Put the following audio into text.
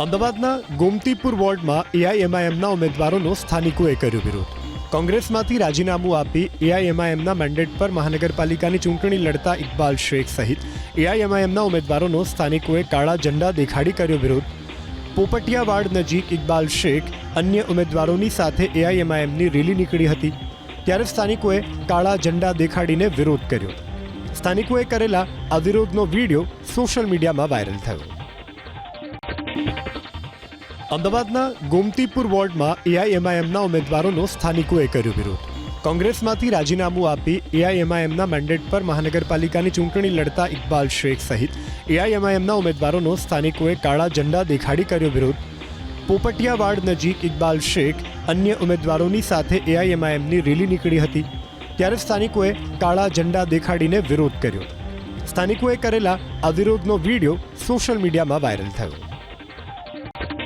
અમદાવાદના ગોમતીપુર વોર્ડમાં એઆઈએમઆઈએમના ઉમેદવારોનો સ્થાનિકોએ કર્યો વિરોધ. કોંગ્રેસમાંથી રાજીનામું આપી એઆઈએમઆઈએમના મેન્ડેટ પર મહાનગરપાલિકાની ચૂંટણી લડતા ઇકબાલ શેખ સહિત એઆઈએમઆઈએમના ઉમેદવારોનો સ્થાનિકોએ કાળા ઝંડા દેખાડી કર્યો વિરોધ. પોપટિયાવાડ નજીક ઇકબાલ શેખ અન્ય ઉમેદવારોની સાથે એઆઈએમઆઈએમની રેલી નીકળી હતી, ત્યારે સ્થાનિકોએ કાળા ઝંડા દેખાડીને વિરોધ કર્યો. સ્થાનિકોએ કરેલા આ વિરોધનો વિડીયો સોશિયલ મીડિયામાં વાયરલ થયો. અમદાવાદના ગોમતીપુર વોર્ડમાં એઆઈએમઆઈએમના ઉમેદવારોનો સ્થાનિકોએ કર્યો વિરોધ. કોંગ્રેસમાંથી રાજીનામું આપી એઆઈએમઆઈએમના મેન્ડેટ પર મહાનગરપાલિકાની ચૂંટણી લડતા ઇકબાલ શેખ સહિત એઆઈએમઆઈએમના ઉમેદવારોનો સ્થાનિકોએ કાળા ઝંડા દેખાડી કર્યો વિરોધ. પોપટિયાવાડ નજીક ઇકબાલ શેખ અન્ય ઉમેદવારોની સાથે એઆઈએમઆઈએમની રેલી નીકળી હતી, ત્યારે સ્થાનિકોએ કાળા ઝંડા દેખાડીને વિરોધ કર્યો. સ્થાનિકોએ કરેલા આ વિરોધનો વિડીયો સોશિયલ મીડિયામાં વાયરલ થયો.